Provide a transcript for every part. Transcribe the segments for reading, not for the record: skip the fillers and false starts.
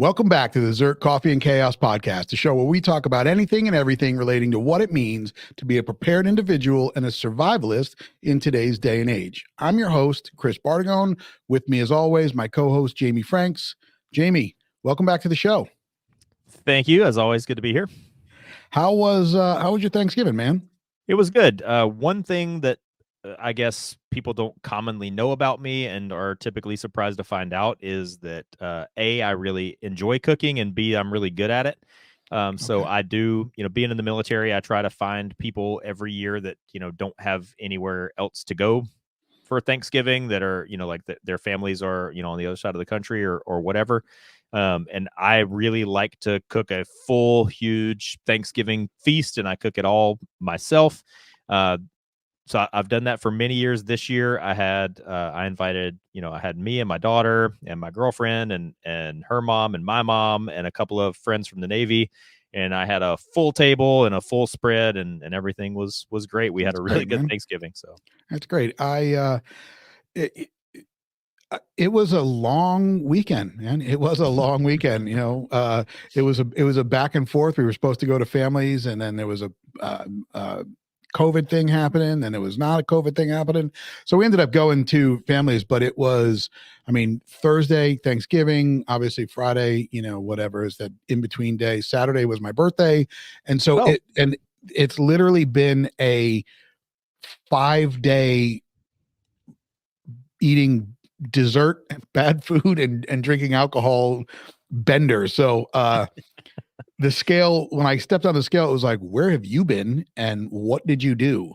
Welcome back to the ZERT Coffee and Chaos podcast, a show where we talk about anything and everything relating to what it means to be a prepared individual and a survivalist in today's day and age. I'm your host, Chris Bartagone. With me, as always, my co-host, Jamie Franks. Jamie, welcome back to the show. Thank you. As always, good to be here. How was your Thanksgiving, man? It was good. One thing that I guess people don't commonly know about me and are typically surprised to find out is that A, I really enjoy cooking, and B, I'm really good at it. So I do, being in the military, I try to find people every year that, don't have anywhere else to go for Thanksgiving that are, like their families are, on the other side of the country or whatever. And I really like to cook a full, huge Thanksgiving feast, and I cook it all myself. So I've done that for many years. This year I invited, I had me and my daughter and my girlfriend and her mom and my mom and a couple of friends from the Navy. And I had a full table and a full spread, and everything was great. We had a really good Thanksgiving. So that's great. It was a long weekend, man. It was a long weekend. It was a back and forth. We were supposed to go to families, and then there was a COVID thing happening, and it was not a COVID thing happening. So we ended up going to families, but it was, Thursday, Thanksgiving, obviously Friday, whatever is that in between day. Saturday was my birthday. And so it's literally been a 5-day eating dessert, bad food, and drinking alcohol bender. So, the scale, when I stepped on the scale, it was like, where have you been and what did you do?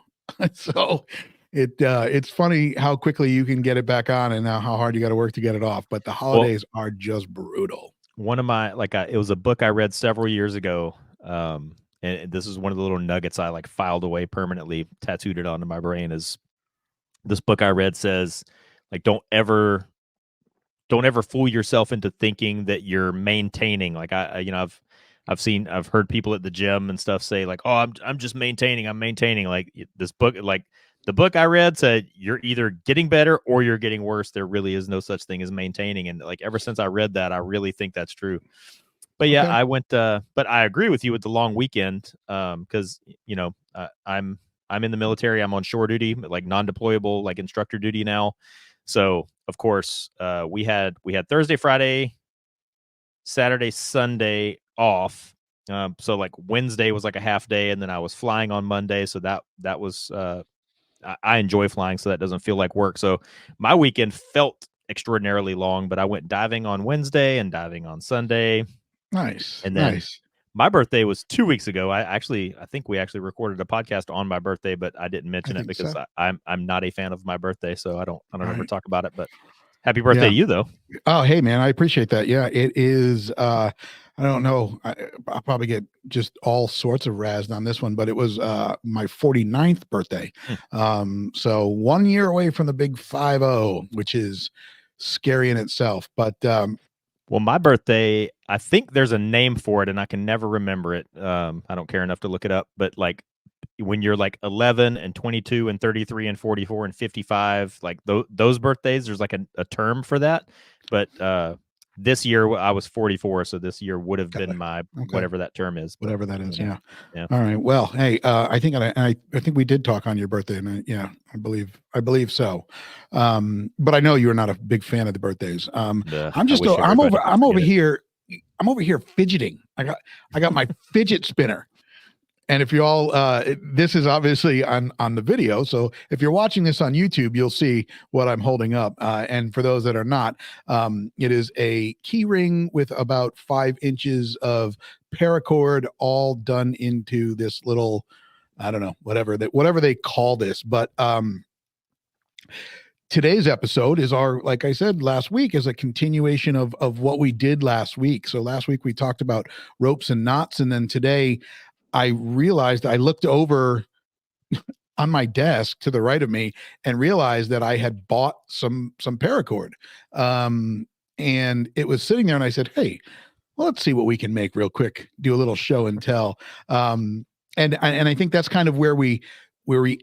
So it's funny how quickly you can get it back on and now how hard you got to work to get it off. But the holidays are just brutal. One of my, it was a book I read several years ago. And this is one of the little nuggets I filed away permanently, tattooed it onto my brain. Is this book I read says, don't ever fool yourself into thinking that you're maintaining. I've heard people at the gym and stuff say oh, I'm just maintaining. I'm maintaining. This book, the book I read said you're either getting better or you're getting worse. There really is no such thing as maintaining. And ever since I read that, I really think that's true. But yeah, I went, but I agree with you with the long weekend. Cause I'm in the military. I'm on shore duty, non-deployable, instructor duty now. So of course, we had Thursday, Friday, Saturday, Sunday off. So Wednesday was a half day, and then I was flying on Monday. So that was I enjoy flying, so that doesn't feel like work. So my weekend felt extraordinarily long, but I went diving on Wednesday and diving on Sunday. Nice. And then my birthday was 2 weeks ago. I think we actually recorded a podcast on my birthday, but I didn't mention it because I'm not a fan of my birthday, so I don't ever talk about it. But happy birthday to you, though. Oh, hey, man, I appreciate that. Yeah, it is. I don't know. I'll probably get just all sorts of razzed on this one, but it was my 49th birthday. So 1 year away from the big 50, which is scary in itself. But well, my birthday, I think there's a name for it, and I can never remember it. I don't care enough to look it up. But when you're 11 and 22 and 33 and 44 and 55, those birthdays, there's a term for that. But this year I was 44, so this year would have been my whatever that term is. But, whatever that is, yeah. All right. Well, hey, I think we did talk on your birthday, and I believe so. But I know you were not a big fan of the birthdays. I'm over here fidgeting. I got my fidget spinner. And if you all, this is obviously on the video. So if you're watching this on YouTube, you'll see what I'm holding up. And for those that are not, it is a key ring with about 5 inches of paracord, all done into this little, I don't know, whatever they call this. But today's episode is like I said, last week is a continuation of what we did last week. So last week we talked about ropes and knots. And then today, I realized I looked over on my desk to the right of me and realized that I had bought some paracord. And it was sitting there, and I said, hey, well, let's see what we can make real quick, do a little show and tell. And I think that's kind of where we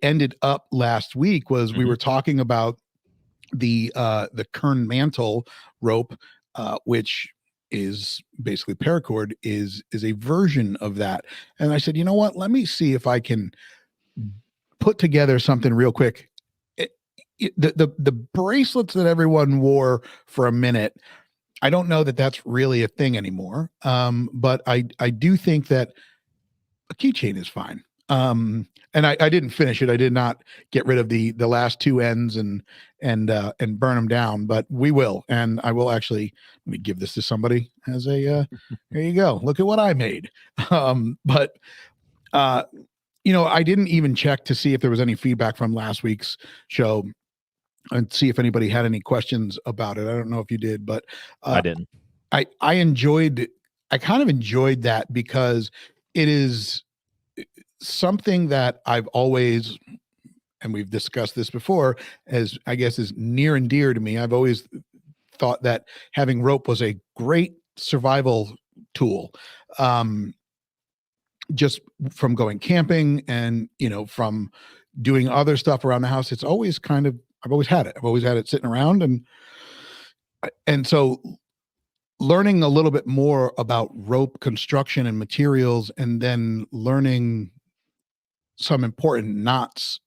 ended up last week was we were talking about the Kern mantle rope, which is basically paracord is a version of that. And I said, you know what? Let me see if I can put together something real quick. The bracelets that everyone wore for a minute, I don't know that that's really a thing anymore. But I do think that a keychain is fine. And I didn't finish it. I did not get rid of the last two ends and burn them down, but we will. And I will actually, let me give this to somebody as a here you go. Look at what I made. But I didn't even check to see if there was any feedback from last week's show and see if anybody had any questions about it. I don't know if you did, but I didn't. I kind of enjoyed that because it is something that I've always, and we've discussed this before, as I guess is near and dear to me. I've always thought that having rope was a great survival tool. Just from going camping and, from doing other stuff around the house, it's always I've always had it. I've always had it sitting around. And so learning a little bit more about rope construction and materials, and then learning some important knots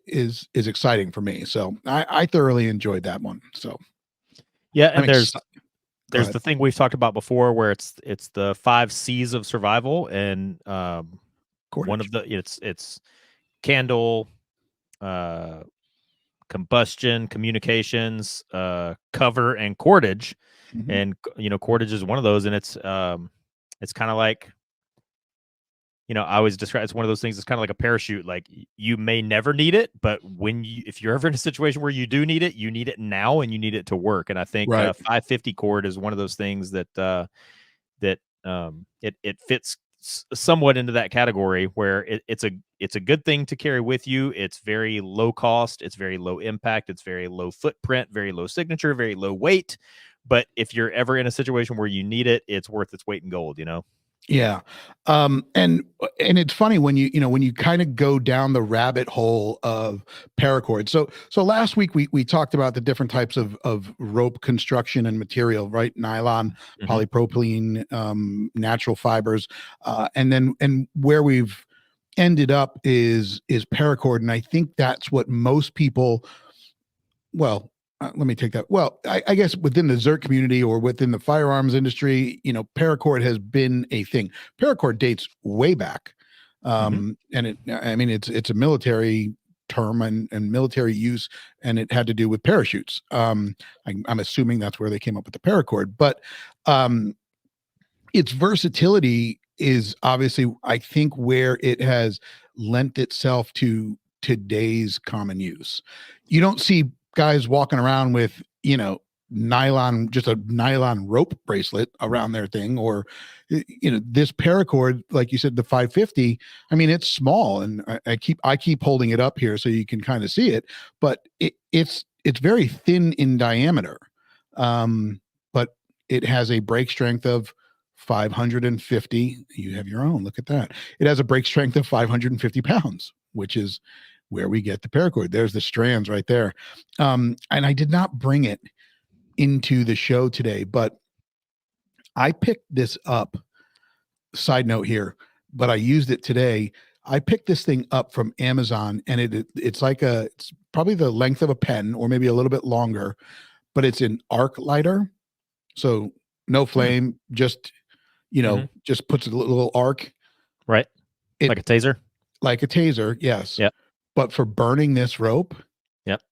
is exciting for me. So I thoroughly enjoyed that one. So yeah, and there's the thing we've talked about before where it's the 5 C's of survival, and one of the it's candle, combustion, communications, cover, and cordage. Mm-hmm. And cordage is one of those, and it's kind of like, I always describe it's one of those things. It's kind of like a parachute. Like, you may never need it, but if you're ever in a situation where you do need it now, and you need it to work. And I think 550 cord is one of those things that it fits somewhat into that category, where it's a good thing to carry with you. It's very low cost. It's very low impact. It's very low footprint, very low signature, very low weight. But if you're ever in a situation where you need it, it's worth its weight in gold, Yeah. And it's funny when you kind of go down the rabbit hole of paracord. So last week we talked about the different types of rope construction and material, right? Nylon, mm-hmm. polypropylene, natural fibers, and where we've ended up is paracord. And I think that's what most people, let me take that. Well, I guess within the ZERT community or within the firearms industry, paracord has been a thing. Paracord dates way back. Mm-hmm. And it's a military term and military use, and it had to do with parachutes. I'm assuming that's where they came up with the paracord, but its versatility is obviously, I think, where it has lent itself to today's common use. You don't see guys walking around with, nylon, just a nylon rope bracelet around their thing, or, this paracord, like you said, the 550, it's small, and I keep holding it up here so you can kind of see it, but it's very thin in diameter. But it has a break strength of 550. You have your own, look at that. It has a break strength of 550 pounds, which is where we get the paracord. There's the strands right there. And I did not bring it into the show today, but I picked this up, side note here, but I used it today. I picked this thing up from Amazon, and it's probably the length of a pen, or maybe a little bit longer, but it's an arc lighter. So no flame, just, mm-hmm. just puts a little arc. Right. Like a taser? Like a taser, yes. Yep. But for burning this rope, yep.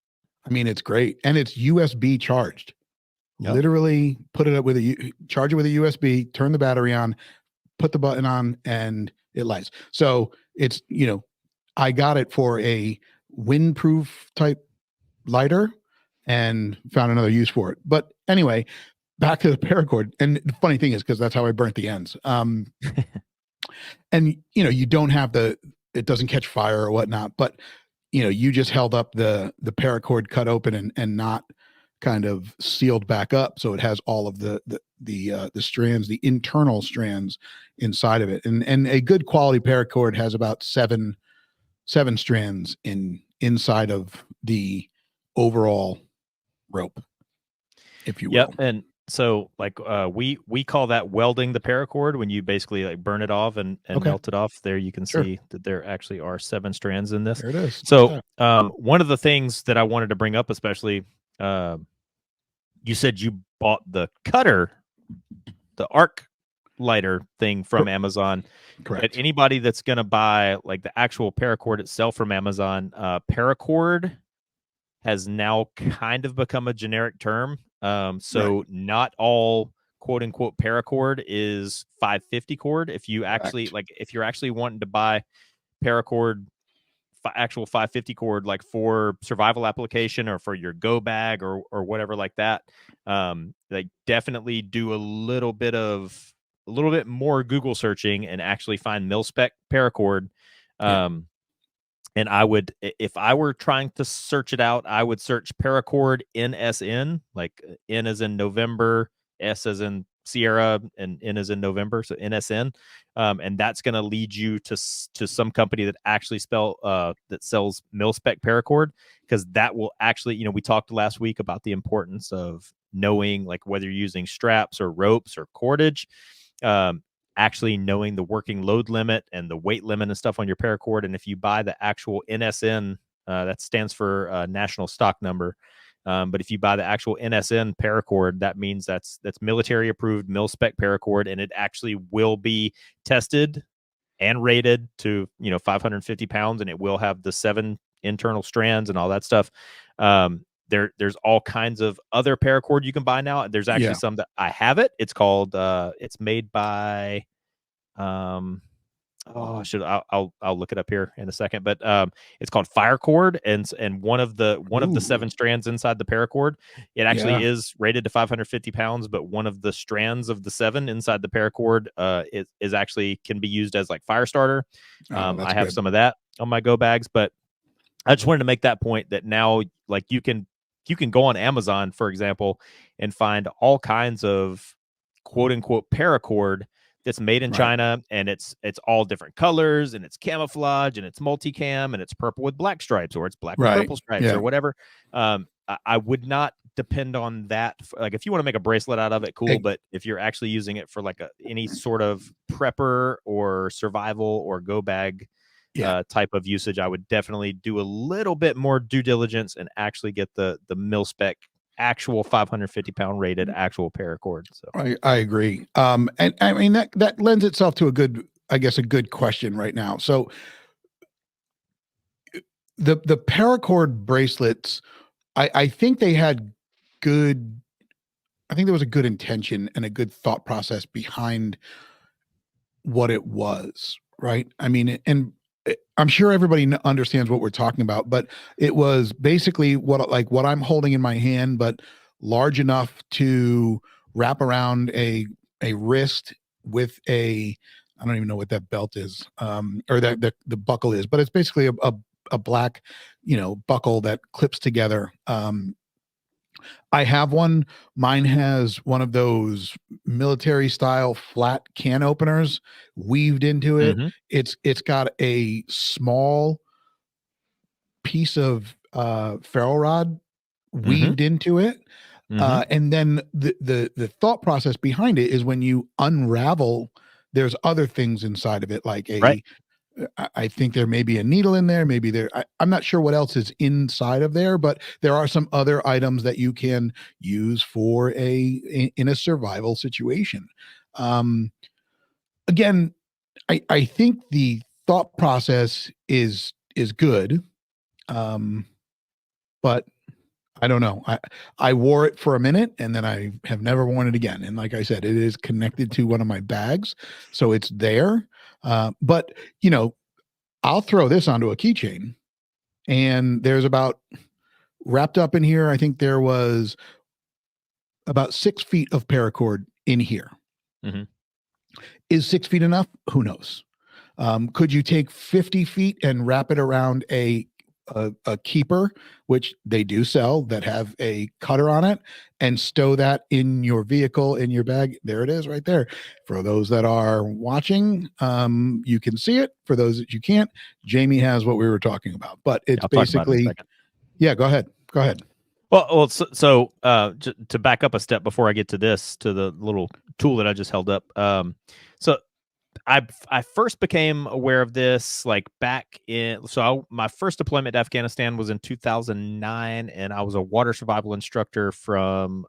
It's great. And it's USB charged. Yep. Literally put it up charge it with a USB, turn the battery on, put the button on, and it lights. So it's, I got it for a windproof type lighter and found another use for it. But anyway, back to the paracord. And the funny thing is, because that's how I burnt the ends. And, you don't have it doesn't catch fire or whatnot, but, you just held up the paracord cut open and not kind of sealed back up. So it has all of the strands, the internal strands inside of it. And a good quality paracord has about seven strands inside of the overall rope, if you will. Yep. And So like we call that welding the paracord, when you basically like burn it off and melt it off. There you can see that there actually are 7 strands in this. There it is. So one of the things that I wanted to bring up, especially you said you bought the cutter, the arc lighter thing from Amazon. Correct. But anybody that's going to buy like the actual paracord itself from Amazon, paracord has now kind of become a generic term. So not all quote unquote paracord is 550 cord. If you actually if you're actually wanting to buy paracord, actual 550 cord, like for survival application or for your go bag or whatever like that, like definitely do a little bit more Google searching and actually find mil spec paracord. And I would, if I were trying to search it out, I would search paracord NSN, like N as in November, S as in Sierra, and N as in November, so NSN, and that's going to lead you to some company that actually that sells mil spec paracord, because that will actually, we talked last week about the importance of knowing like whether you're using straps or ropes or cordage. Actually knowing the working load limit and the weight limit and stuff on your paracord. And if you buy the actual NSN, that stands for national stock number. But if you buy the actual NSN paracord, that means that's military approved mil spec paracord, and it actually will be tested and rated to 550 pounds, and it will have the 7 internal strands and all that stuff. There's all kinds of other paracord you can buy now. There's actually some that I have it. It's called it's made by I'll look it up here in a second, but it's called Fire Cord, and one of the 7 strands inside the paracord, it actually is rated to 550 pounds, but one of the strands of the 7 inside the paracord is actually can be used as like fire starter. I have some of that on my go bags, but I just wanted to make that point that now like you can go on Amazon, for example, and find all kinds of quote unquote paracord that's made in China, and it's all different colors, and it's camouflage, and it's multicam, and it's purple with black stripes, or it's black with purple stripes, or whatever. I would not depend on that. Like if you want to make a bracelet out of it, cool. But if you're actually using it for like any sort of prepper or survival or go bag type of usage, I would definitely do a little bit more due diligence and actually get the mil spec actual 550 pound rated actual paracord. So I agree. And I mean that lends itself to a good question right now. So the paracord bracelets, I think they had I think there was a good intention and a good thought process behind what it was, right? I mean, and I'm sure everybody understands what we're talking about, but it was basically what I'm holding in my hand, but large enough to wrap around a wrist with I don't even know what that belt is, or that the buckle is, but it's basically a black, buckle that clips together. I have one. Mine has one of those military style flat can openers weaved into it. It's got a small piece of ferro rod weaved into it. And then the thought process behind it is when you unravel, there's other things inside of it, like I think there may be a needle in there. Maybe I'm not sure what else is inside of there, but there are some other items that you can use for in a survival situation. Again, I think the thought process is good. But I don't know. I wore it for a minute, and then I have never worn it again. And like I said, it is connected to one of my bags, so it's there. But I'll throw this onto a keychain, and there's about wrapped up in here. I think there was about 6 feet of paracord in here. Is 6 feet enough? Who knows? Could you take 50 feet and wrap it around a keeper, which they do sell, that have a cutter on it, and stow that in your vehicle, in your bag? There it is right there. For those that are watching, you can see it. For those that you can't, Jamie has what we were talking about, but it's basically, go ahead. To back up a step before I get to this, to the little tool that I just held up. So I first became aware of this like back in. My first deployment to Afghanistan was in 2009, and I was a water survival instructor from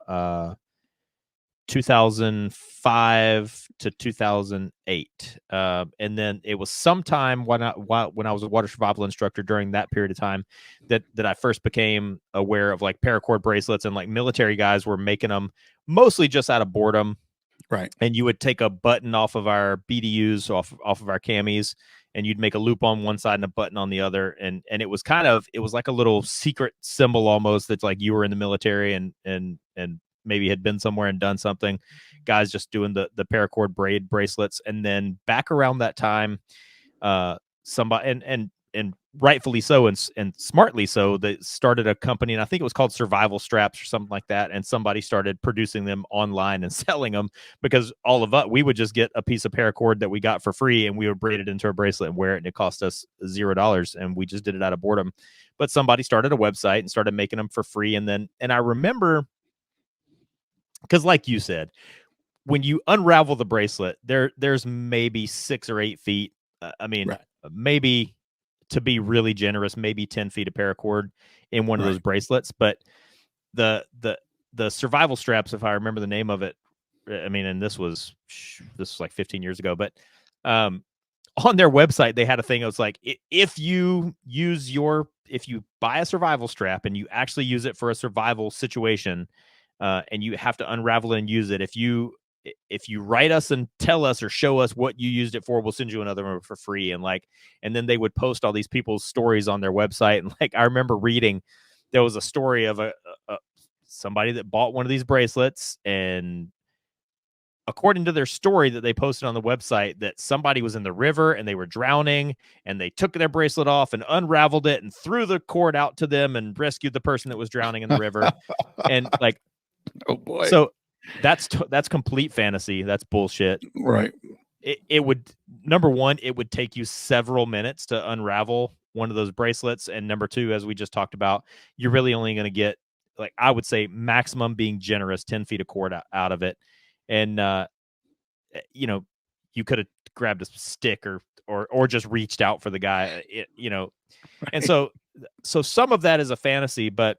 2005 to 2008. And then it was sometime when I was a water survival instructor during that period of time that I first became aware of like paracord bracelets, and like military guys were making them mostly just out of boredom. Right. And you would take a button off of our BDUs, off of our camis, and you'd make a loop on one side and a button on the other. And it was like a little secret symbol almost, that's like you were in the military and maybe had been somewhere and done something. Guys just doing the paracord braid bracelets. And then back around that time, somebody and rightfully so and smartly so, they started a company, and I think it was called Survival Straps or something like that. And somebody started producing them online and selling them, because all of us, we would just get a piece of paracord that we got for free, and we would braid it into a bracelet and wear it, and it cost us $0, and we just did it out of boredom. But somebody started a website and started making them for free. And I remember, because like you said, when you unravel the bracelet, there's maybe 6 or 8 feet. Right. Maybe, to be really generous, maybe 10 feet of paracord in one of those bracelets. But the survival straps, if I remember the name of it, and this was like 15 years ago, but on their website, they had a thing that was like, if you buy a survival strap and you actually use it for a survival situation, and you have to unravel it and use it, if you write us and tell us or show us what you used it for, we'll send you another one for free. And then they would post all these people's stories on their website. And like, I remember reading, there was a story of somebody that bought one of these bracelets, and according to their story that they posted on the website, that somebody was in the river and they were drowning, and they took their bracelet off and unraveled it and threw the cord out to them and rescued the person that was drowning in the river. And like, oh boy. So that's complete fantasy. That's bullshit. Right. It would, number one, it would take you several minutes to unravel one of those bracelets. And number two, as we just talked about, you're really only going to get, like, I would say maximum being generous, 10 feet of cord out of it. And, you could have grabbed a stick or just reached out for the guy, Right. And so some of that is a fantasy, but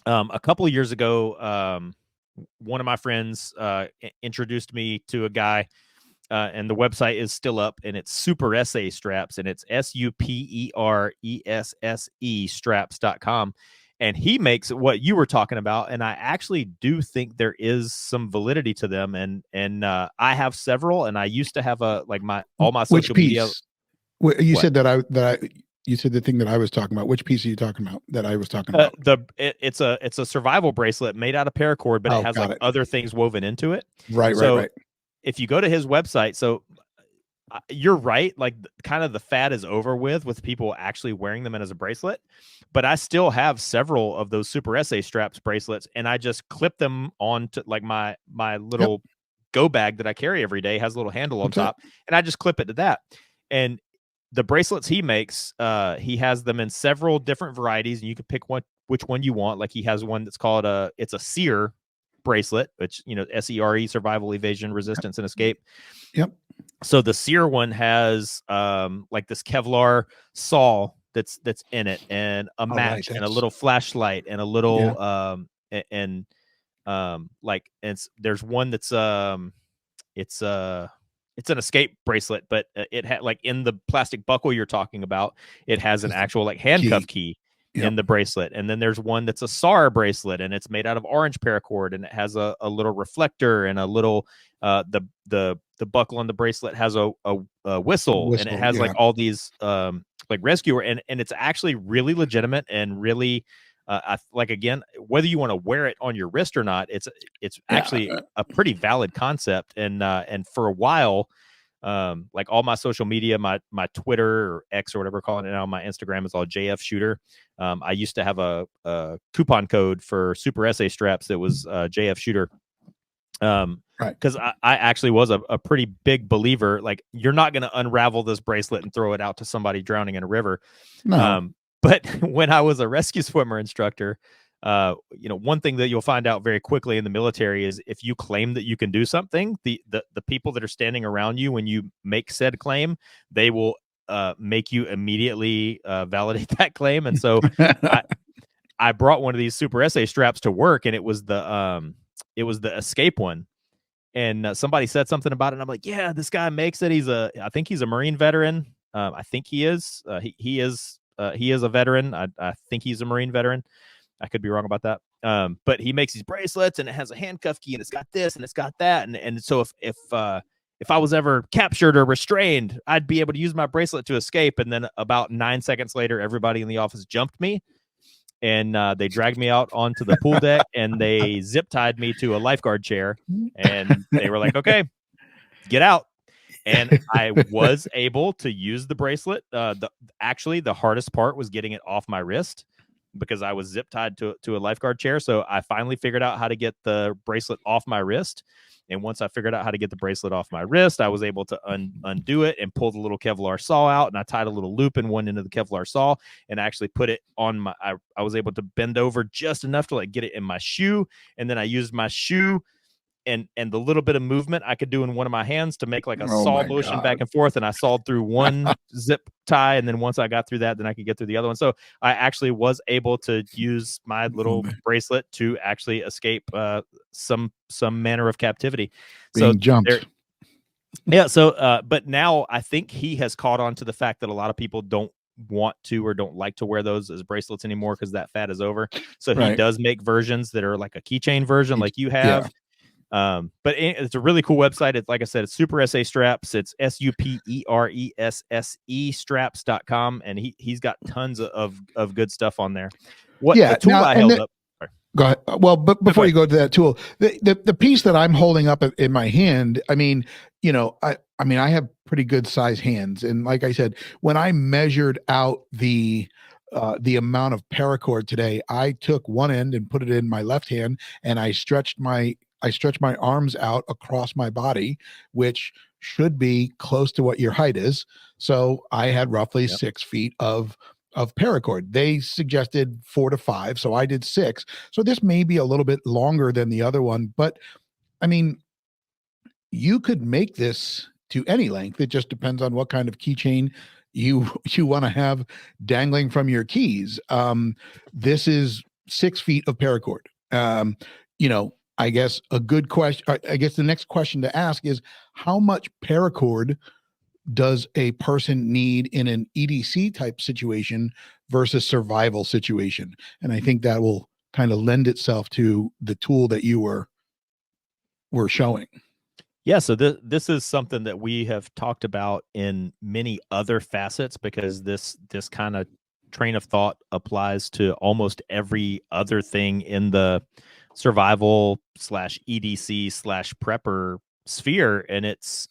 a couple of years ago, one of my friends introduced me to a guy, and the website is still up, and it's Super Essay Straps, and it's SUPERESSE straps.com. And he makes what you were talking about, and I actually do think there is some validity to them. And I have several, and I used to have all my social media. You said you said the thing that I was talking about. Which piece are you talking about that I was talking about? It's a survival bracelet made out of paracord, but it has other things woven into it. Right. If you go to his website, so you're right, like kind of the fad is over with people actually wearing them as a bracelet. But I still have several of those Super Essay Straps bracelets, and I just clip them onto like my little go bag that I carry every day. Has a little handle on top, and I just clip it to that. And the bracelets he makes, he has them in several different varieties, and you can pick which one you want. Like, he has one that's called it's a SEER bracelet, which, SERE, survival, evasion, resistance, and escape. Yep. So the SEER one has like this Kevlar saw that's in it, and a match, and a little flashlight, and a little there's one that's it's an escape bracelet, but it had, like, in the plastic buckle you're talking about, it has an actual like handcuff key in the bracelet. And then there's one that's a SAR bracelet, and it's made out of orange paracord, and it has a little reflector, and a little the buckle on the bracelet has a whistle, and it has like all these like rescuer, and it's actually really legitimate and really again, whether you want to wear it on your wrist or not, it's actually a pretty valid concept. And for a while, like all my social media, my Twitter or X or whatever we're calling it now, my Instagram is all JF Shooter. I used to have a coupon code for Super Essay Straps that was JF Shooter. Because I actually was a pretty big believer. Like, you're not going to unravel this bracelet and throw it out to somebody drowning in a river. No. But when I was a rescue swimmer instructor, one thing that you'll find out very quickly in the military is if you claim that you can do something, the people that are standing around you when you make said claim, they will make you immediately validate that claim. And so I brought one of these super essay straps to work, and it was the escape one. And somebody said something about it, and I'm like, yeah, this guy makes it. I think he's a Marine veteran. I think he is. He is a veteran. I think he's a Marine veteran. I could be wrong about that. But he makes these bracelets, and it has a handcuff key, and it's got this, and it's got that, and so if I was ever captured or restrained, I'd be able to use my bracelet to escape. And then about 9 seconds later, everybody in the office jumped me, and they dragged me out onto the pool deck, and they zip tied me to a lifeguard chair, and they were like, okay, get out. And I was able to use the bracelet. Actually, the hardest part was getting it off my wrist, because I was zip tied to a lifeguard chair. So I finally figured out how to get the bracelet off my wrist. And once I figured out how to get the bracelet off my wrist, I was able to undo it and pull the little Kevlar saw out. And I tied a little loop in one end of the Kevlar saw and actually put it on my, I was able to bend over just enough to like get it in my shoe. And then I used my shoe and the little bit of movement I could do in one of my hands to make like a saw motion back and forth. And I sawed through one zip tie. And then once I got through that, then I could get through the other one. So I actually was able to use my little bracelet to actually escape some manner of captivity. Being jumped. Yeah. So, but now I think he has caught on to the fact that a lot of people don't want to or don't like to wear those as bracelets anymore because that fad is over. So he does make versions that are like a keychain version like you have. Yeah. But it's a really cool website. It's like I said, it's Super SA Straps. It's SUPERESSE straps.com. And he's got tons of good stuff on there. The tool I held up. Go ahead. Well, but before you go to that tool, the piece that I'm holding up in my hand, I mean, I have pretty good size hands. And like I said, when I measured out the amount of paracord today, I took one end and put it in my left hand, and I stretched my arms out across my body, which should be close to what your height is. So I had roughly 6 feet of paracord. They suggested 4 to 5. So I did 6. So this may be a little bit longer than the other one, but I mean, you could make this to any length. It just depends on what kind of keychain you want to have dangling from your keys. This is 6 feet of paracord. I guess a good question. I guess the next question to ask is, how much paracord does a person need in an EDC type situation versus survival situation? And I think that will kind of lend itself to the tool that you were showing. Yeah, so this is something that we have talked about in many other facets, because this kind of train of thought applies to almost every other thing in the survival / EDC / prepper sphere. And it's,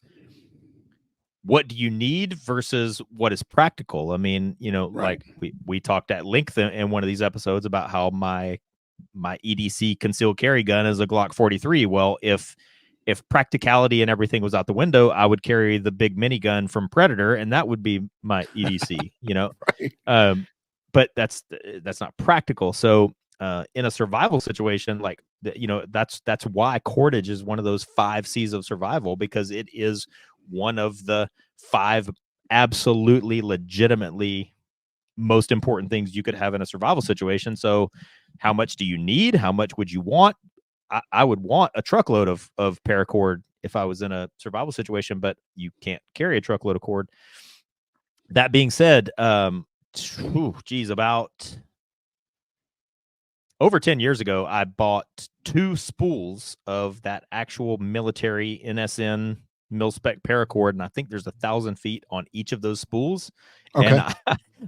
what do you need versus what is practical? I mean, like we talked at length in one of these episodes about how my EDC concealed carry gun is a Glock 43. Well, if practicality and everything was out the window, I would carry the big minigun from Predator, and that would be my EDC, but that's not practical. So in a survival situation, like that's why cordage is one of those 5 C's of survival, because it is one of the 5 absolutely legitimately most important things you could have in a survival situation. So how much do you need? How much would you want? I would want a truckload of paracord if I was in a survival situation, but you can't carry a truckload of cord. That being said, about over 10 years ago, I bought 2 spools of that actual military NSN mil-spec paracord, and I think there's 1,000 feet on each of those spools. Okay. And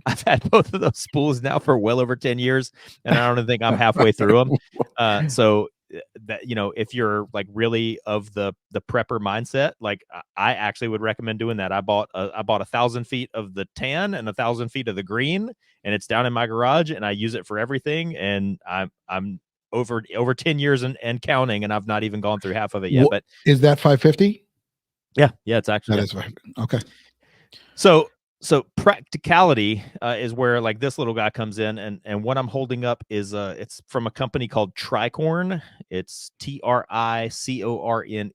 I've had both of those spools now for well over 10 years, and I don't even think I'm halfway through them. So that, if you're like really of the prepper mindset, like I actually would recommend doing that. I bought 1,000 feet of the tan and 1,000 feet of the green, and it's down in my garage, and I use it for everything. And I'm over 10 years and counting, and I've not even gone through half of it yet. But is that 550? Yeah, it's actually that is okay. So So practicality is where like this little guy comes in, and what I'm holding up is it's from a company called Tricorn. It's TRICORNE,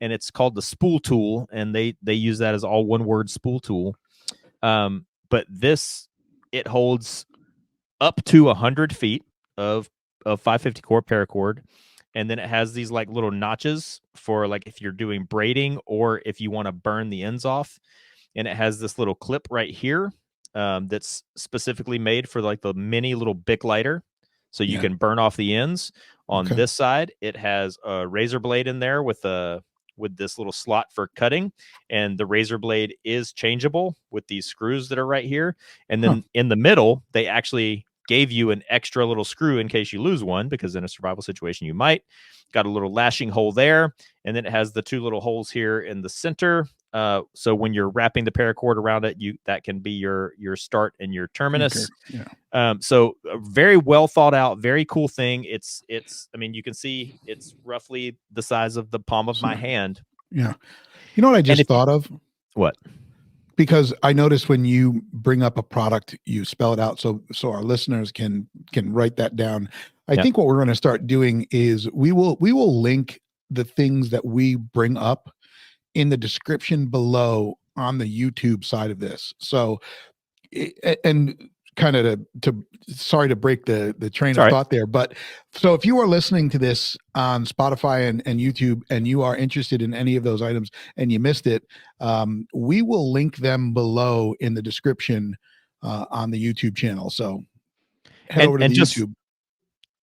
and it's called the spool tool, and they use that as all one word, spool tool. But this, it holds up to 100 feet of 550 core paracord, and then it has these like little notches for like if you're doing braiding or if you want to burn the ends off, and it has this little clip right here that's specifically made for like the mini little Bic lighter, so you can burn off the ends. On this side, it has a razor blade in there with this little slot for cutting, and the razor blade is changeable with these screws that are right here. And then in the middle, they actually gave you an extra little screw in case you lose one, because in a survival situation you might. Got a little lashing hole there, and then it has the two little holes here in the center. So when you're wrapping the paracord around it, that can be your start and your terminus. Okay. So a very well thought out, very cool thing. It's I mean, you can see it's roughly the size of the palm of my hand. Yeah. You know what I just thought of? What? Because I noticed when you bring up a product, you spell it out so our listeners can write that down. I think what we're going to start doing is we will link the things that we bring up in the description below on the YouTube side of this. So, and kind of to sorry to break the train of thought there, but so if you are listening to this on Spotify and YouTube and you are interested in any of those items and you missed it, we will link them below in the description on the YouTube channel. So head over to the YouTube.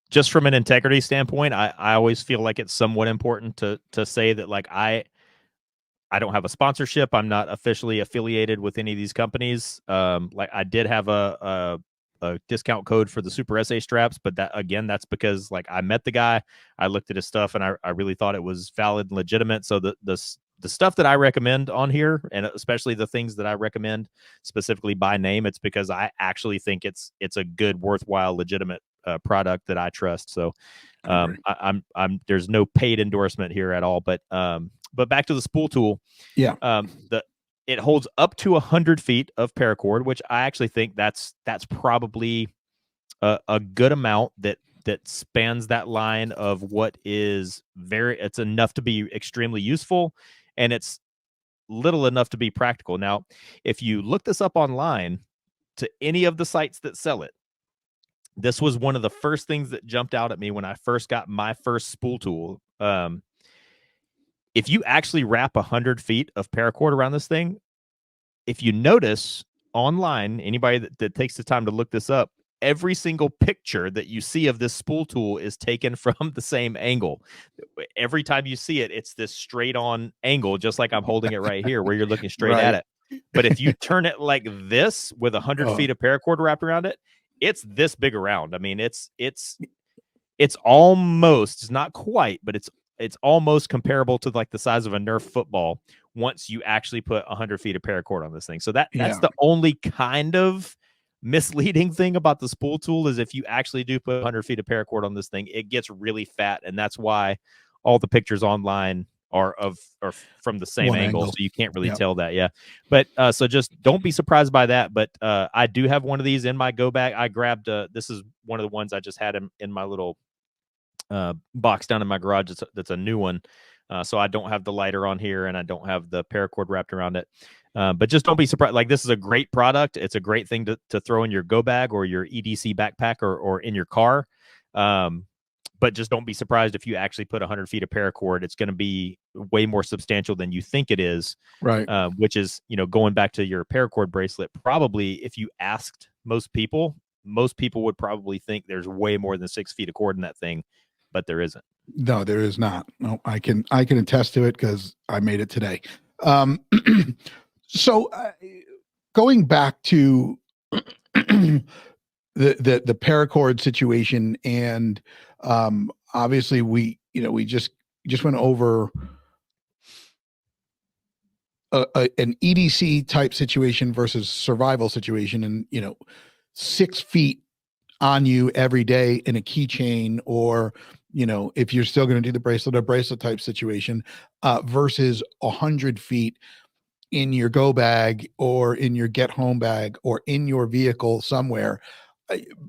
Just from an integrity standpoint, I always feel like it's somewhat important to say that like I don't have a sponsorship. I'm not officially affiliated with any of these companies. Like I did have a discount code for the Super SA straps, but that's because like I met the guy, I looked at his stuff, and I really thought it was valid and legitimate. So the stuff that I recommend on here, and especially the things that I recommend specifically by name, it's because I actually think it's a good, worthwhile, legitimate product that I trust. So I'm there's no paid endorsement here at all, but back to the spool tool. Yeah. It holds up to 100 feet of paracord, which I actually think that's probably a good amount that spans that line of what is it's enough to be extremely useful, and it's little enough to be practical. Now, if you look this up online to any of the sites that sell it, this was one of the first things that jumped out at me when I first got my first spool tool. If you actually wrap 100 feet of paracord around this thing, if you notice online, anybody that takes the time to look this up, every single picture that you see of this spool tool is taken from the same angle. Every time you see it, it's this straight on angle, just like I'm holding it right here, where you're looking straight at it. But if you turn it like this with 100 feet of paracord wrapped around it, it's this big around. I mean, it's almost, it's not quite, but it's almost comparable to like the size of a Nerf football once you actually put 100 feet of paracord on this thing. So that's the only kind of misleading thing about the spool tool, is if you actually do put 100 feet of paracord on this thing, it gets really fat, and that's why all the pictures online are from the same angle, so you can't really tell that. But so just don't be surprised by that. But I do have one of these in my go bag. I grabbed this is one of the ones I just had in my little box down in my garage. That's a new one. So I don't have the lighter on here, and I don't have the paracord wrapped around it. But just don't be surprised. Like, this is a great product. It's a great thing to throw in your go bag or your EDC backpack or in your car. But just don't be surprised if you actually put 100 feet of paracord. It's going to be way more substantial than you think it is. Right. Which is, going back to your paracord bracelet, probably if you asked most people would probably think there's way more than 6 feet of cord in that thing, but there isn't. No, there is not. No, I can attest to it because I made it today. So going back to the paracord situation, and obviously we just went over an EDC type situation versus survival situation, and 6 feet on you every day in a keychain, or if you're still going to do the bracelet, a bracelet type situation, versus 100 feet. in your go bag or in your get home bag or in your vehicle somewhere,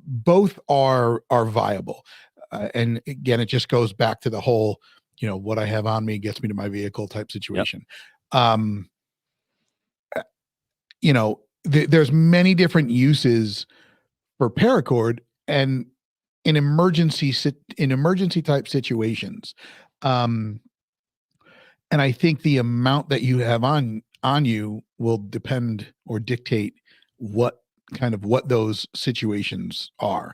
both are viable. And again, it just goes back to the whole, what I have on me gets me to my vehicle type situation. Yep. There's many different uses for paracord, and in emergency type situations. And I think the amount that you have on you will depend or dictate what those situations are.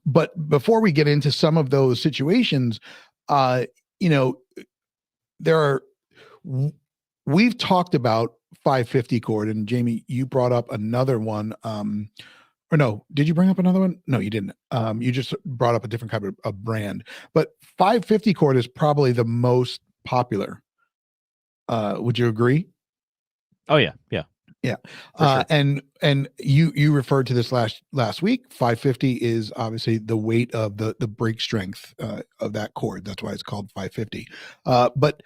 But before we get into some of those situations, you know, there are, we've talked about 550 cord, and Jamie, you brought up another one. Or no, did you bring up another one? No, you didn't. You just brought up a different kind of brand, but 550 cord is probably the most popular. Would you agree? Oh yeah. Yeah. Yeah. Sure. And you referred to this last week. 550 is obviously the weight of the break strength of that cord. That's why it's called 550. But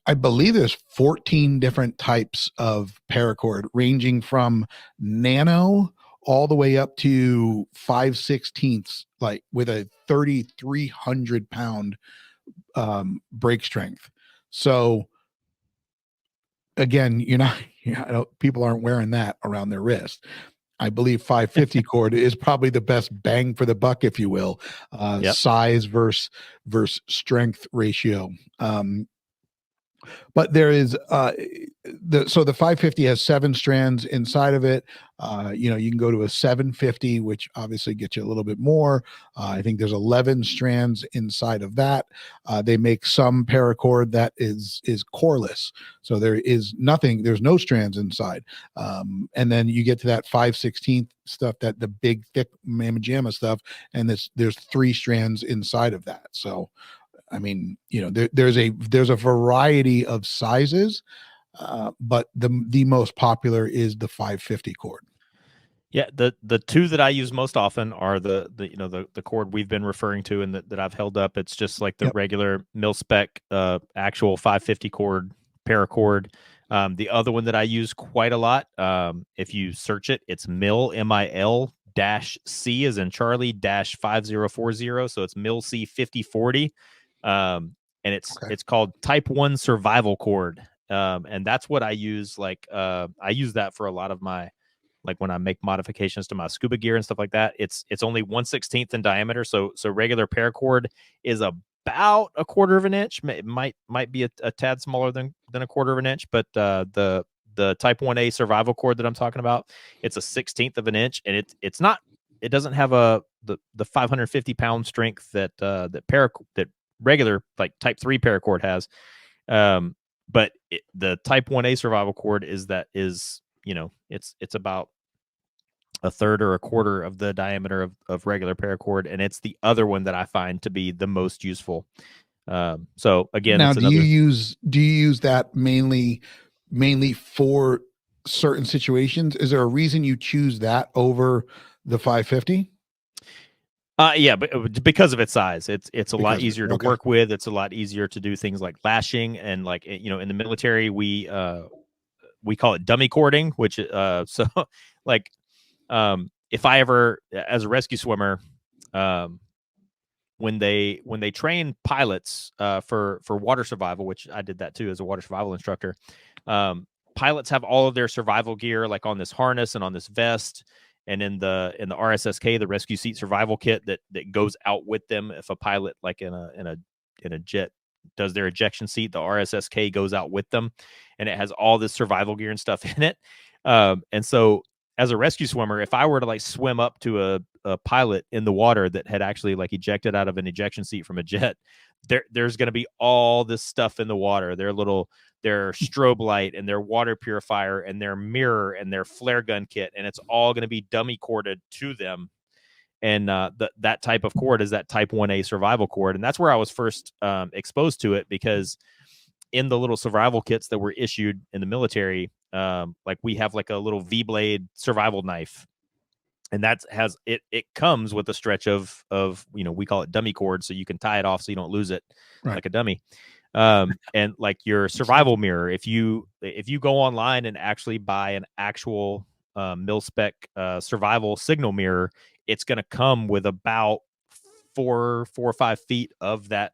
I believe there's 14 different types of paracord, ranging from nano all the way up to 5/16, like with a 3,300 pound break strength. So again, people aren't wearing that around their wrist. I believe 550 cord is probably the best bang for the buck, if you will. Yep. Size versus strength ratio. But there is the 550 has 7 strands inside of it. You can go to a 750, which obviously gets you a little bit more. I think there's 11 strands inside of that. They make some paracord that is coreless, so there's no strands inside. And then you get to that 5/16 stuff, that the big thick mamma jamma stuff, and there's 3 strands inside of that. So I mean, there's a variety of sizes, but the most popular is the 550 cord. Yeah, the two that I use most often are the cord we've been referring to and that I've held up. It's just like the regular mil spec actual 550 cord paracord. The other one that I use quite a lot, if you search it, it's MIL dash C as in Charlie dash 5040. So it's MIL C 5040. And it's called Type 1 survival cord. And that's what I use. Like I use that for a lot of my, like when I make modifications to my scuba gear and stuff like that. It's only 1/16 in diameter. So regular paracord is about a quarter of an inch. It might be a tad smaller than a quarter of an inch, but the Type 1A survival cord that I'm talking about, it's a 1/16 of an inch, and it doesn't have the 550 pound strength that that regular like Type 3 paracord has. But the Type 1A survival cord is it's about a third or a quarter of the diameter of regular paracord, and it's the other one that I find to be the most useful. So again, now do you use that mainly for certain situations? Is there a reason you choose that over the 550? Yeah, but because of its size, it's a lot easier to work with. It's a lot easier to do things like lashing, and like in the military we call it dummy cording, which so like if I ever, as a rescue swimmer, when they train pilots for water survival, which I did that too as a water survival instructor, pilots have all of their survival gear like on this harness and on this vest. And in the RSSK, the rescue seat survival kit that goes out with them, if a pilot like in a jet does their ejection seat, the RSSK goes out with them, and it has all this survival gear and stuff in it. And so as a rescue swimmer, if I were to like swim up to a pilot in the water that had actually like ejected out of an ejection seat from a jet, there's going to be all this stuff in the water. Their strobe light and their water purifier and their mirror and their flare gun kit, and it's all going to be dummy corded to them. And that type of cord is that Type 1A survival cord, and that's where I was first exposed to it, because in the little survival kits that were issued in the military, like we have like a little V-blade survival knife, and that has it comes with a stretch of we call it dummy cord, so you can tie it off so you don't lose it, right, like a dummy. And like your survival mirror, if you go online and actually buy an actual mil spec survival signal mirror, it's going to come with about 4 or 5 feet of that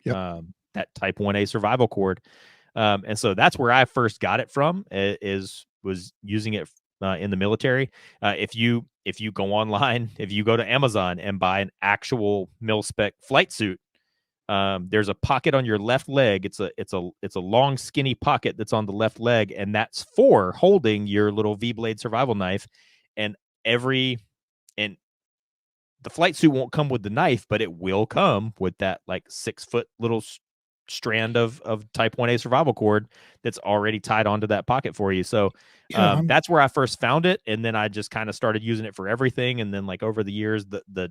that Type 1A survival cord. And so that's where I first got it from, was using it in the military. If you go online, if you go to Amazon and buy an actual mil spec flight suit, there's a pocket on your left leg. It's a long skinny pocket that's on the left leg, and that's for holding your little V-blade survival knife. And and the flight suit won't come with the knife, but it will come with that like 6-foot little strand of Type 1A survival cord that's already tied onto that pocket for you. So that's where I first found it, and then I just kind of started using it for everything. And then like over the years, the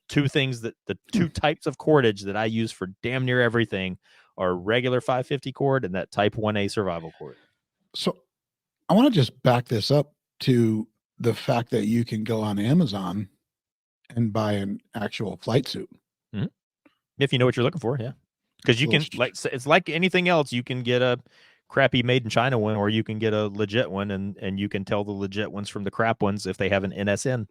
two things the two types of cordage that I use for damn near everything are regular 550 cord and that Type 1A survival cord. So I want to just back this up to the fact that you can go on Amazon and buy an actual flight suit. Mm-hmm. If you know what you're looking for, yeah. Because you can, like, it's like anything else. You can get a crappy made in China one, or you can get a legit one, and you can tell the legit ones from the crap ones if they have an NSN.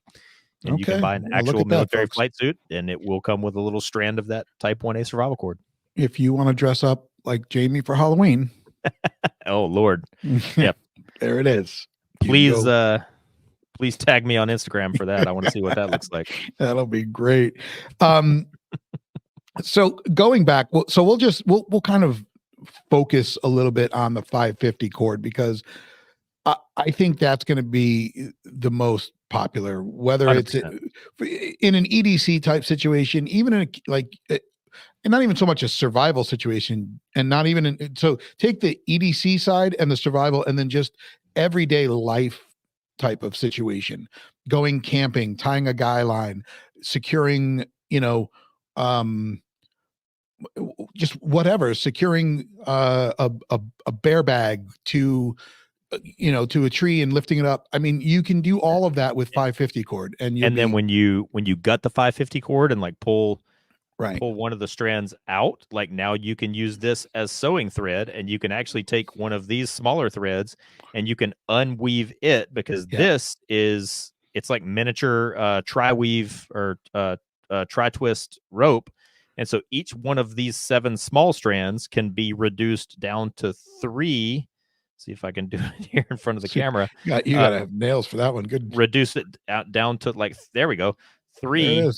And you can buy an actual military flight suit, and it will come with a little strand of that Type 1A survival cord. If you want to dress up like Jamie for Halloween. Oh, Lord. Yep. There it is. Please tag me on Instagram for that. I want to see what that looks like. That'll be great. So going back, so we'll kind of focus a little bit on the 550 cord, because I think that's going to be the most popular, whether 100%. It's in an EDC type situation, even in and not even so much a survival situation, and not even so take the EDC side and the survival, and then just everyday life type of situation, going camping, tying a guy line, securing, just whatever, securing a bear bag to a tree and lifting it up. I mean, you can do all of that with 550 cord, and then when you gut the 550 cord and like pull one of the strands out, like now you can use this as sewing thread, and you can actually take one of these smaller threads and you can unweave it, because it's like miniature tri-weave or tri-twist rope. And so each one of these 7 small strands can be reduced down to 3. See if I can do it here in front of the camera. You got to have nails for that one. Good. Reduce it down to like, there we go, 3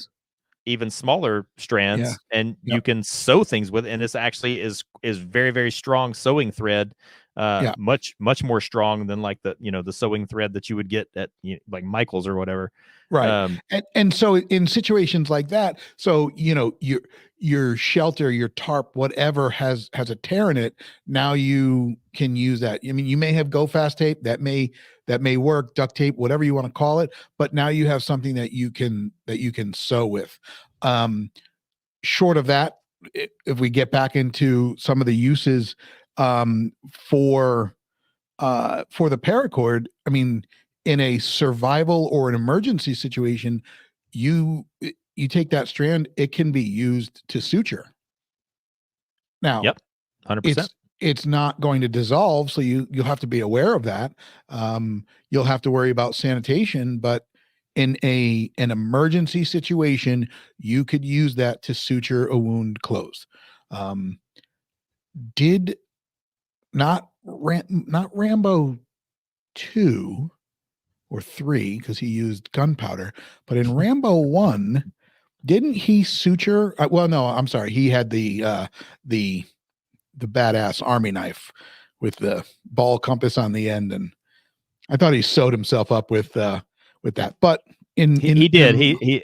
even smaller strands, and you can sew things with it. And this actually is very, very strong sewing thread, much more strong than like the sewing thread that you would get at like Michael's or whatever. Right. And so in situations like that, so your shelter, your tarp, whatever has a tear in it, now you can use that. I mean, you may have go fast tape that may work, duct tape, whatever you want to call it, but now you have something that you can sew with. Short of that, if we get back into some of the uses for the paracord, I mean, in a survival or an emergency situation, you take that strand, it can be used to suture. Now, 100%. It's not going to dissolve, so you'll have to be aware of that. You'll have to worry about sanitation, but in an emergency situation, you could use that to suture a wound closed. Did not Rambo 2 or 3, because he used gunpowder, but in Rambo 1, didn't he suture? Well, no, I'm sorry. He had the badass army knife with the ball compass on the end, and I thought he sewed himself up with that. But he did.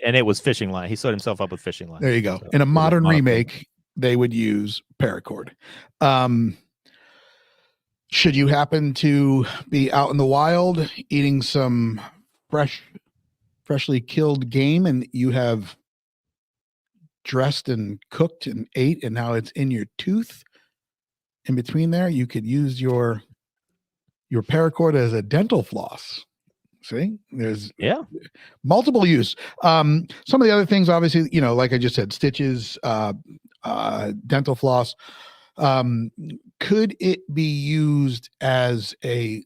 And it was fishing line. He sewed himself up with fishing line. There you go. So in a modern remake, they would use paracord. Should you happen to be out in the wild eating some freshly killed game, and you have dressed and cooked and ate, and now it's in your tooth, in between there, you could use your paracord as a dental floss. See, there's multiple use. Some of the other things, obviously, like I just said, stitches, dental floss. Could it be used as a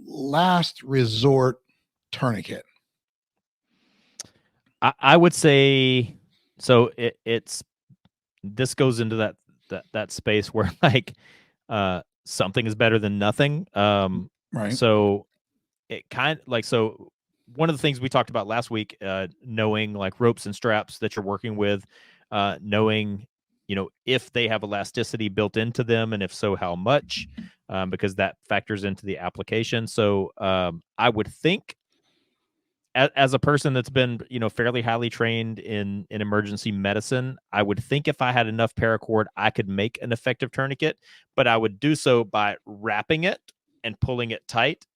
last resort tourniquet? I would say so. It's this goes into that space where like something is better than nothing. Right. So it kind of like so one of the things we talked about last week, knowing like ropes and straps that you're working with, knowing if they have elasticity built into them, and if so, how much, because that factors into the application. So I would think as a person that's been fairly highly trained in emergency medicine, I would think if I had enough paracord I could make an effective tourniquet, but I would do so by wrapping it and pulling it tight,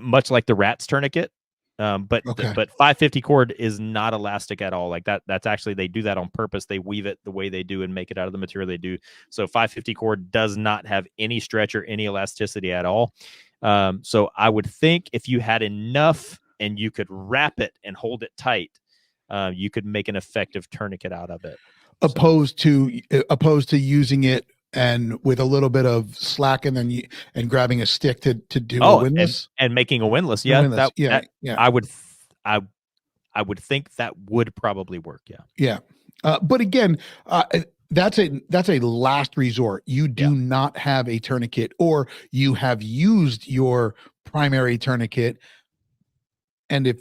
much like the rat's tourniquet. But 550 cord is not elastic at all. Like that's actually, they do that on purpose. They weave it the way they do and make it out of the material they do. So 550 cord does not have any stretch or any elasticity at all. So I would think if you had enough and you could wrap it and hold it tight, you could make an effective tourniquet out of it. Opposed to using it and with a little bit of slack and then grabbing a stick to do a windlass and making a windlass. Yeah, windlass. That, I would think that would probably work. Yeah. But again, that's a last resort. You do not have a tourniquet, or you have used your primary tourniquet, and if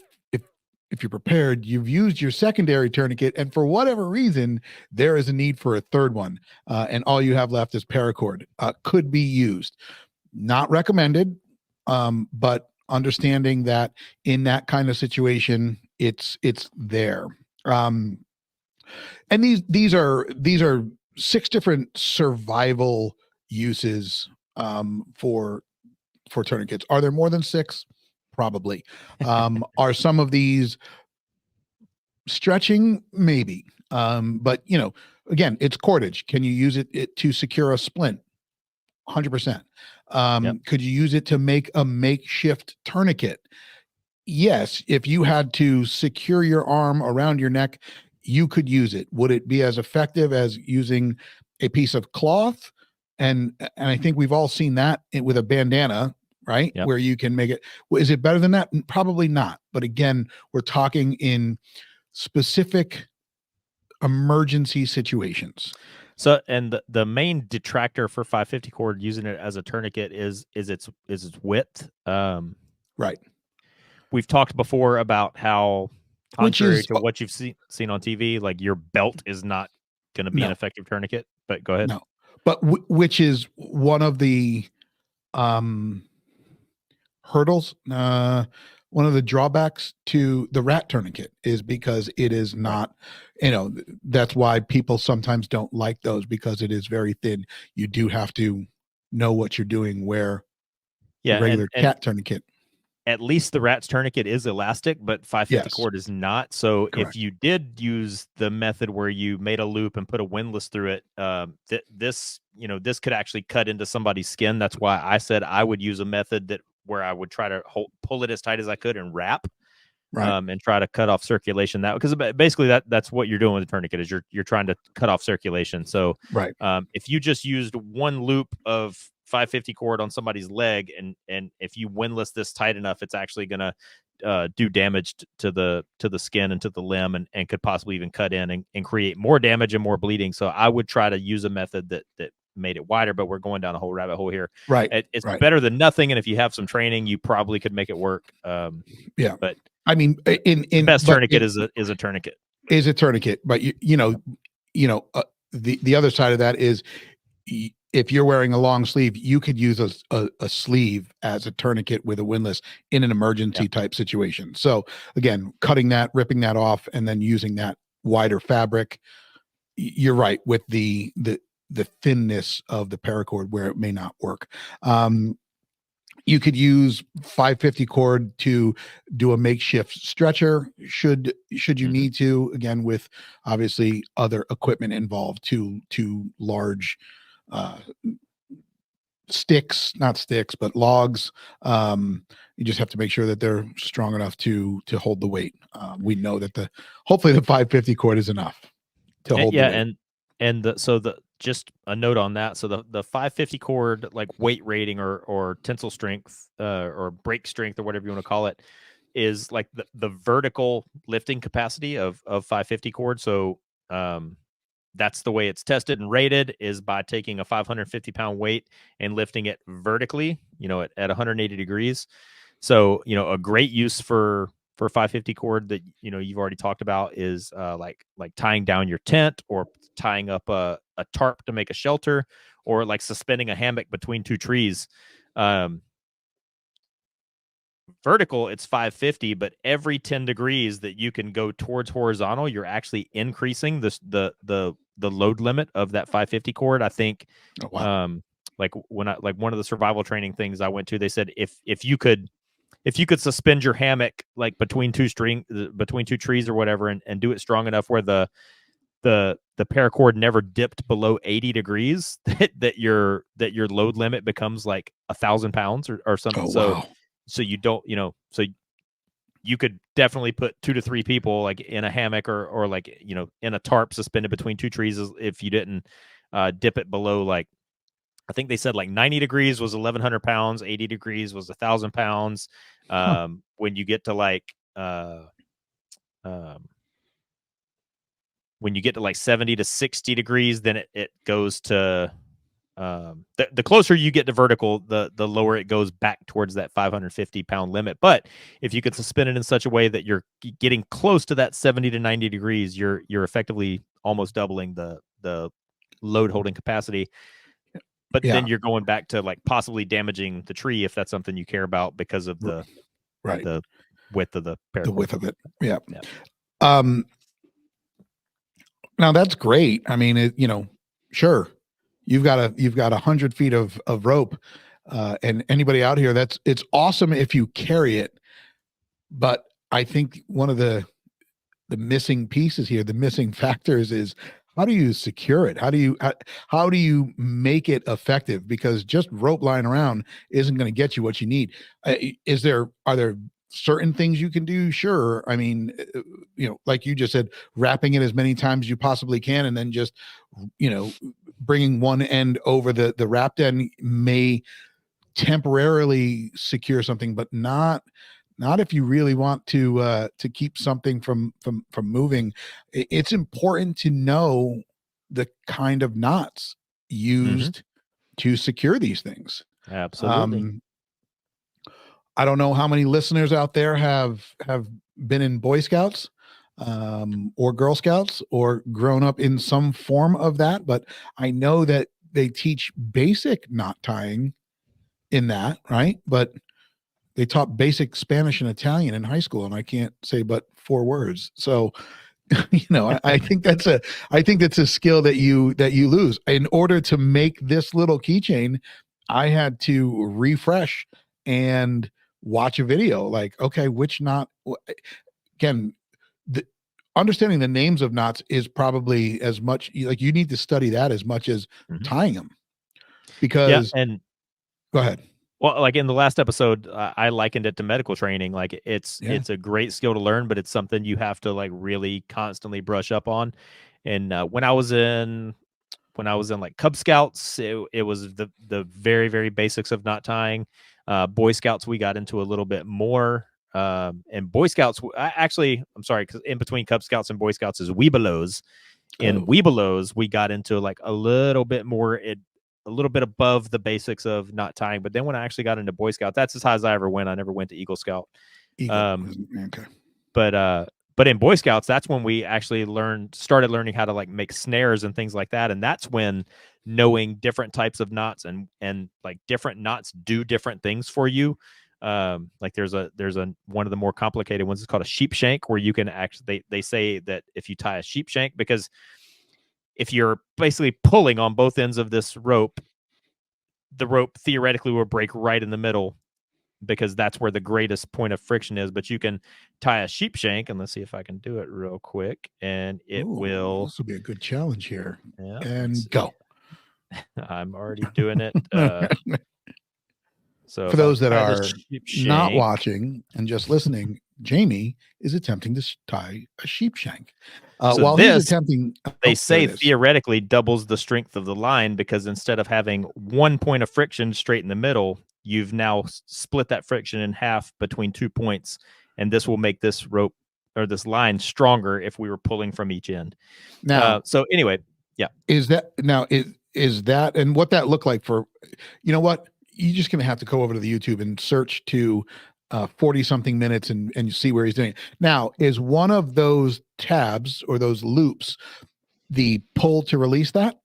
you're prepared, you've used your secondary tourniquet, and for whatever reason, there is a need for a third one, and all you have left is paracord. Could be used. Not recommended, but understanding that in that kind of situation, it's there. And these are 6 different survival uses for tourniquets. Are there more than 6? Probably. Are some of these stretching? Maybe. But again, it's cordage. Can you use it to secure a splint? 100%. Could you use it to make a makeshift tourniquet? Yes. If you had to secure your arm around your neck, you could use it. Would it be as effective as using a piece of cloth? And I think we've all seen that with a bandana, right? Where you can make it. Is it better than that? Probably not. But again, we're talking in specific emergency situations. So, and the main detractor for 550 cord using it as a tourniquet is its width. Right. We've talked before about how, contrary to what you've seen on TV, like your belt is not going to be an effective tourniquet. But go ahead. No, but which is one of the hurdles. One of the drawbacks to the rat tourniquet is because it is not, that's why people sometimes don't like those, because it is very thin. You do have to know what you're doing, where the regular cat tourniquet. At least the rat's tourniquet is elastic, but 550 cord is not. So if you did use the method where you made a loop and put a windlass through it, this could actually cut into somebody's skin. That's why I said I would use a method where I would try to pull it as tight as I could and wrap, and try to cut off circulation. That, because basically that's what you're doing with the tourniquet, is you're trying to cut off circulation. So if you just used one loop of 550 cord on somebody's leg, and if you windlass this tight enough, it's actually going to do damage to the skin and to the limb, and could possibly even cut in and create more damage and more bleeding. So I would try to use a method that made it wider, but we're going down a whole rabbit hole here. It's better than nothing, and if you have some training, you probably could make it work. But I mean, best tourniquet is a tourniquet. Is a tourniquet, but the other side of that is, if you're wearing a long sleeve, you could use a sleeve as a tourniquet with a windlass in an emergency type situation. So again, cutting that, ripping that off, and then using that wider fabric. You're right with the thinness of the paracord where it may not work. You could use 550 cord to do a makeshift stretcher should you need to, again, with obviously other equipment involved, to large not sticks, but logs. You just have to make sure that they're strong enough to hold the weight. We know that hopefully the 550 cord is enough to hold the weight. So just a note on that. So the 550 cord, like weight rating or tensile strength or break strength or whatever you want to call it, is like the vertical lifting capacity of 550 cord. So that's the way it's tested and rated, is by taking a 550-pound weight and lifting it vertically, at 180 degrees. So, a great use for 550 cord that, you've already talked about is like tying down your tent, or tying up a tarp to make a shelter, or like suspending a hammock between two trees. Vertical, it's 550, but every 10 degrees that you can go towards horizontal, you're actually increasing the load limit of that 550 cord. I think, oh, wow. like one of the survival training things I went to, they said if you could suspend your hammock like between two trees or whatever, and do it strong enough where the paracord never dipped below 80 degrees, that your load limit becomes like 1,000 pounds or something. Oh, wow. So you don't, so you could definitely put 2 to 3 people like in a hammock, or like, in a tarp suspended between two trees, if you didn't dip it below, like, I think they said like 90 degrees was 1,100 pounds, 80 degrees was 1,000 pounds. When you get to like, when you get to like 70 to 60 degrees, then it goes to, the closer you get to vertical, the lower it goes back towards that 550-pound limit. But if you could suspend it in such a way that you're getting close to that 70 to 90 degrees, you're effectively almost doubling the load holding capacity. But then you're going back to like possibly damaging the tree, if that's something you care about, because of the width of the paracord. The width of it. Yeah. Now that's great. I mean, sure, you've got 100 feet of rope, and anybody out here, it's awesome if you carry it. But I think one of the missing pieces here, the missing factors, is how do you secure it? How do you make it effective? Because just rope lying around isn't going to get you what you need. Are there certain things you can do? Sure. I mean, like you just said, wrapping it as many times as you possibly can, and then just, bringing one end over the wrapped end may temporarily secure something, but not if you really want to keep something from moving. It's important to know the kind of knots used to secure these things. Absolutely. I don't know how many listeners out there have been in Boy Scouts, or Girl Scouts, or grown up in some form of that, but I know that they teach basic knot tying in that, right? But they taught basic Spanish and Italian in high school, and I can't say but 4 words. So, I think that's a skill that you lose. In order to make this little keychain, I had to refresh and watch a video. Like, okay, which knot? Again, understanding the names of knots is probably as much, like, you need to study that as much as tying them. Because, and go ahead. Well, like in the last episode, I likened it to medical training. Like it's a great skill to learn, but it's something you have to like really constantly brush up on. And when I was in like Cub Scouts, it was the very, very basics of knot tying. Boy Scouts, we got into a little bit more. And Boy Scouts, I'm sorry, because in between Cub Scouts and Boy Scouts is Webelos. In Webelos, we got into like a little bit more, a little bit above the basics of knot tying. But then when I actually got into Boy Scout, that's as high as I ever went. I never went to Eagle Scout. Okay. But in Boy Scouts, that's when we actually started learning how to like make snares and things like that. And that's when knowing different types of knots and like different knots do different things for you. Like there's one of the more complicated ones is called a sheep shank, where you can actually, they say that if you tie a sheep shank, because if you're basically pulling on both ends of this rope, the rope theoretically will break right in the middle, because that's where the greatest point of friction is. But you can tie a sheep shank, and let's see if I can do it real quick. And it will. This will be a good challenge here. Yeah, and go. I'm already doing it. So for those that are not watching and just listening, Jamie is attempting to tie a sheep shank. So While he's this, attempting, they there say it is. theoretically doubles the strength of the line, because instead of having one point of friction straight in the middle, you've now split that friction in half between 2 points, and this will make this rope or this line stronger if we were pulling from each end. Now, so anyway, yeah. Is that and what that looked like for, you know what? You're just gonna have to go over to the YouTube and search to 40 something minutes and you see where he's doing it. Now, is one of those tabs or those loops the pull to release that?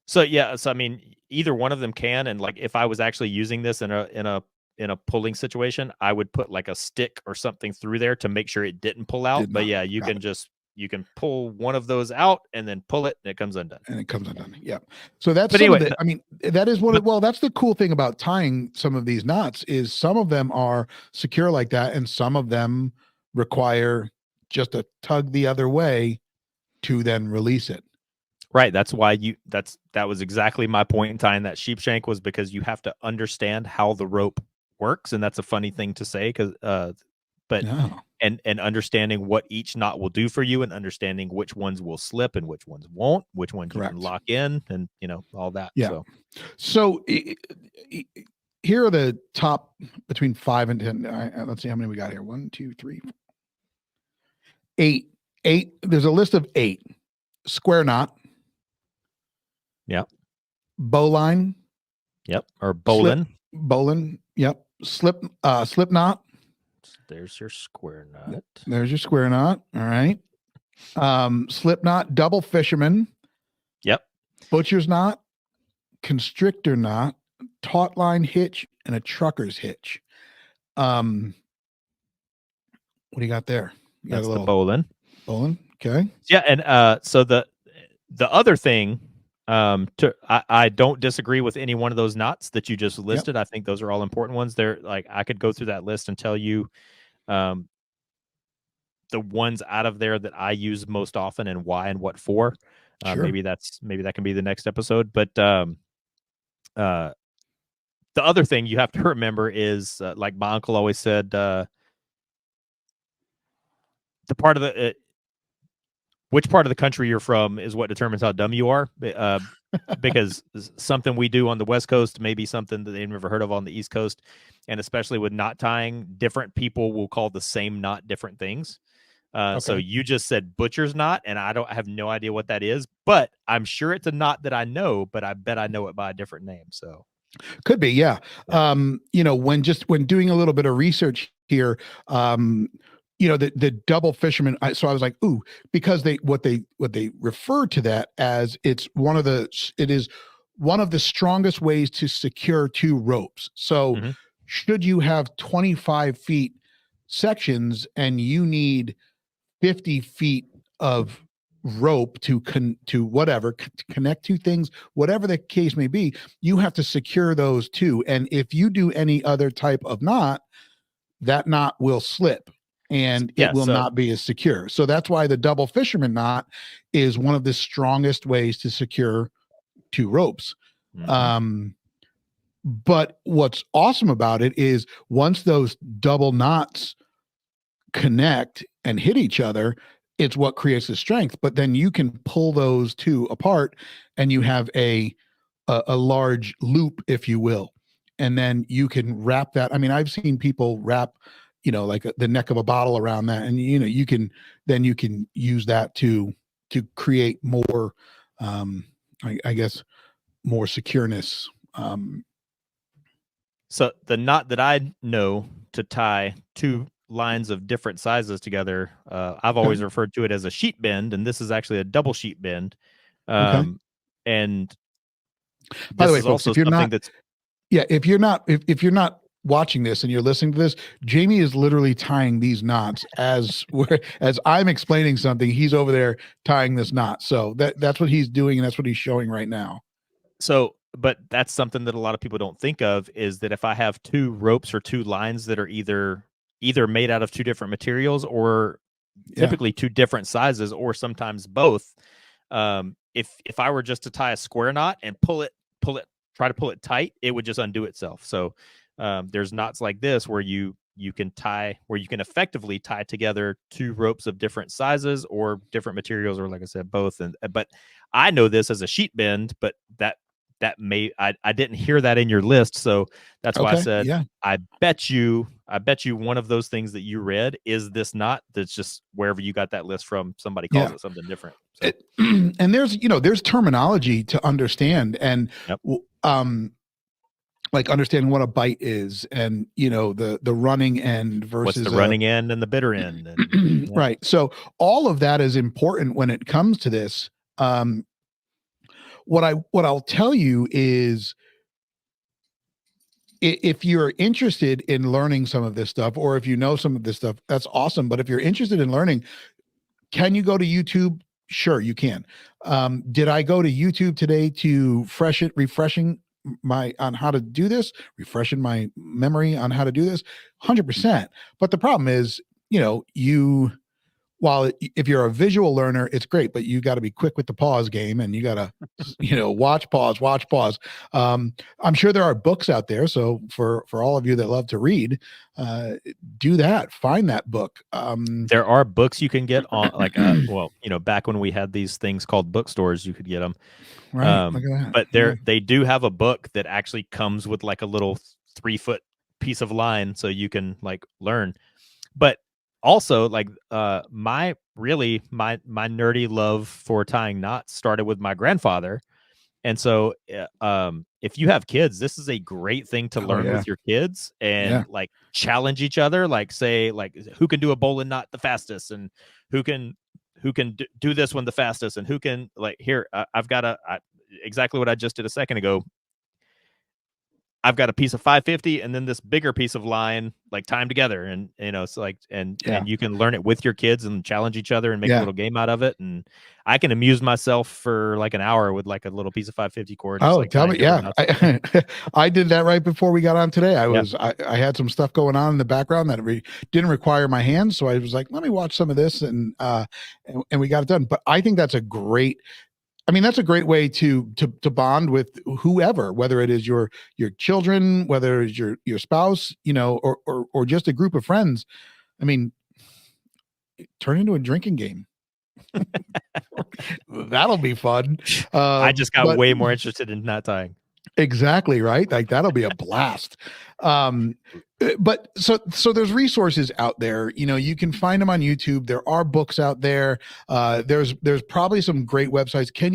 So yeah, so I mean, either one of them can, and like if I was actually using this in a pulling situation, I would put like a stick or something through there to make sure it didn't pull out. But yeah, you can pull one of those out and then pull it, and it comes undone. And it comes undone. Yeah. So that's but some anyway, of the, I mean, that is one of, well, that's the cool thing about tying some of these knots is some of them are secure like that, and some of them require just a tug the other way to then release it. Right. That's why that was exactly my point in tying that sheep shank, was because you have to understand how the rope works. And that's a funny thing to say, but No. and understanding what each knot will do for you, and understanding which ones will slip and which ones won't, which ones Correct. you can lock in, and all that. Yeah. So here are the top between 5 and 10. Let's see how many we got here. 1, 2, 3, 4, 8. There's a list of 8. Square knot. Yep. Bowline. Yep. Or bowline. Bowline. Yep. Slip knot. There's your square knot. There's your square knot. All right. Slip knot, double fisherman. Yep. Butcher's knot, constrictor knot, taut line hitch, and a trucker's hitch. What do you got there? You That's got a little the bowline. Bowline. Okay. Yeah, and so the other thing, I don't disagree with any one of those knots that you just listed. Yep. I think those are all important ones. They're like, I could go through that list and tell you the ones out of there that I use most often and why and what for. Sure. Maybe that can be the next episode. But the other thing you have to remember is, like my uncle always said, the part of the which part of the country you're from is what determines how dumb you are. Because something we do on the West Coast may be something that they've never heard of on the East Coast. And especially with knot tying, different people will call the same knot different things. Okay. So you just said butcher's knot, and I have no idea what that is, but I'm sure it's a knot that I know, but I bet I know it by a different name. So could be. Yeah. When doing a little bit of research here, the double fisherman. So I was like, ooh, because what they refer to that as, it is one of the strongest ways to secure 2 ropes. So should you have 25 feet sections and you need 50 feet of rope to connect 2 things, whatever the case may be, you have to secure those 2. And if you do any other type of knot, that knot will slip and it will not be as secure. So that's why the double fisherman knot is one of the strongest ways to secure 2 ropes. But what's awesome about it is once those double knots connect and hit each other, it's what creates the strength. But then you can pull those 2 apart and you have a large loop, if you will. And then you can wrap that. I mean, I've seen people wrap, like the neck of a bottle around that. And, you can use that to create more, I guess, more secureness. So the knot that I know to tie 2 lines of different sizes together, I've always referred to it as a sheet bend, and this is actually a double sheet bend. And by the way, folks, if you're not watching this and you're listening to this, Jamie is literally tying these knots as I'm explaining something. He's over there tying this knot. So that's what he's doing, and that's what he's showing right now. So, but that's something that a lot of people don't think of, is that if I have 2 ropes or 2 lines that are either made out of 2 different materials, or typically 2 different sizes, or sometimes both, if I were just to tie a square knot and try to pull it tight, it would just undo itself. So there's knots like this where you you can effectively tie together two ropes of different sizes or different materials, or like I said, both. And but I know this as a sheet bend, but that I didn't hear that in your list, so that's why I said I bet you one of those things that you read is this not that's just wherever you got that list from, somebody calls it something different. So. And there's terminology to understand, and like understanding what a bite is, and the running end versus what's the running end and the bitter end, and, right. So all of that is important when it comes to this. What I'll tell you is, if you're interested in learning some of this stuff, or if you know some of this stuff, that's awesome. But if you're interested in learning, can you go to YouTube? Sure, you can. Did I go to YouTube today to refreshing on how to do this, refreshing my memory on how to do this? 100%. But the problem is, while if you're a visual learner, it's great, but you got to be quick with the pause game, and you got to, watch, pause. I'm sure there are books out there. So for all of you that love to read, do that. Find that book. There are books you can get on, like, back when we had these things called bookstores, you could get them. Right. Look at that. But they do have a book that actually comes with like a little 3-foot piece of line, so you can like learn. But also, like, my nerdy love for tying knots started with my grandfather. And so if you have kids, this is a great thing to learn with your kids, and like challenge each other, like say like who can do a bowline knot the fastest, and who can do this one the fastest, and who can, like, here, I've got exactly what I just did a second ago. I've got a piece of 550 and then this bigger piece of line, like, timed together, and it's like, and you can learn it with your kids and challenge each other and make a little game out of it. And I can amuse myself for like an hour with like a little piece of 550 cord. Oh, tell me. Yeah. I did that right before we got on today. I had some stuff going on in the background that didn't require my hands. So I was like, let me watch some of this, and we got it done. But I think that's a great way to bond with whoever, whether it is your children, whether it's your spouse, or just a group of friends. I mean, turn into a drinking game. That'll be fun. I just got way more interested in knot tying. Exactly, right? Like, that'll be a blast. But so there's resources out there. You can find them on YouTube. There are books out there. There's probably some great websites. Can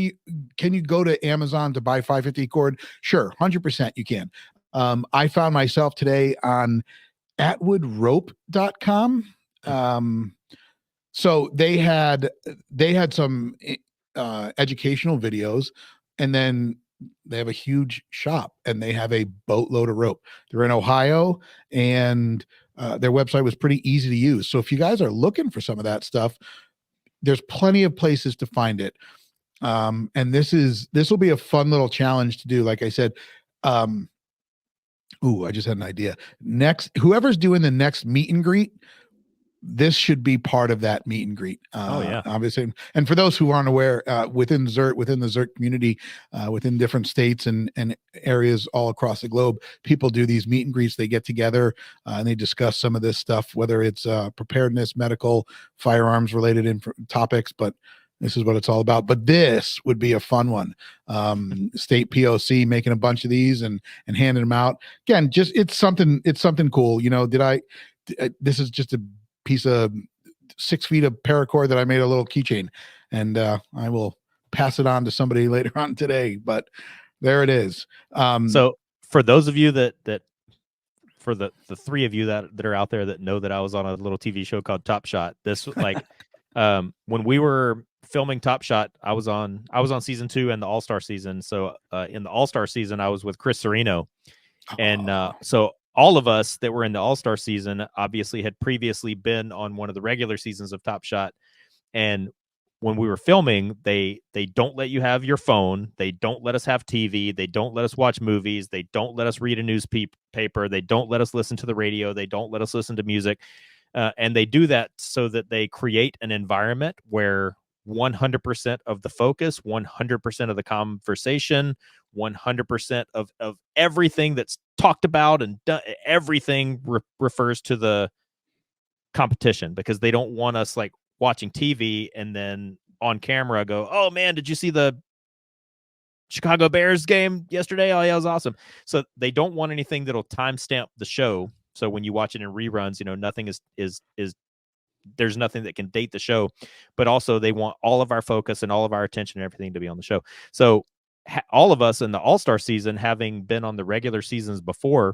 you go to Amazon to buy 550 cord? Sure, 100% you can. I found myself today on atwoodrope.com. So they had some educational videos, and then they have a huge shop, and they have a boatload of rope. They're in Ohio, and their website was pretty easy to use. So if you guys are looking for some of that stuff, there's plenty of places to find it. And this will be a fun little challenge to do. Like I said, I just had an idea. Next, whoever's doing the next meet and greet, this should be part of that meet and greet. Obviously. And for those who aren't aware, within the ZERT community, within different states and areas all across the globe, people do these meet and greets. They get together and they discuss some of this stuff, whether it's preparedness, medical, firearms related topics, but this is what it's all about. But this would be a fun one. State POC making a bunch of these and handing them out. Again, it's something cool. This is just a piece of 6 feet of paracord that I made a little keychain, and I will pass it on to somebody later on today, but there it is. So for those of you for the three of you that are out there that know that I was on a little TV show called Top Shot, this like when we were filming Top Shot, I was on season 2 and the All-Star season. So in the All-Star season, I was with Chris Serino, and so all of us that were in the All-Star season obviously had previously been on one of the regular seasons of Top Shot. And when we were filming, they don't let you have your phone. They don't let us have TV. They don't let us watch movies. They don't let us read a newspaper. They don't let us listen to the radio. They don't let us listen to music. And they do that so that they create an environment where 100% of the focus, 100% of the conversation, 100% of everything that's talked about and done, everything refers to the competition, because they don't want us like watching TV and then on camera go, oh man, did you see the Chicago Bears game yesterday? Oh yeah, it was awesome. So they don't want anything that'll timestamp the show. So when you watch it in reruns, nothing is there's nothing that can date the show. But also they want all of our focus and all of our attention and everything to be on the show. So all of us in the All-Star season, having been on the regular seasons before,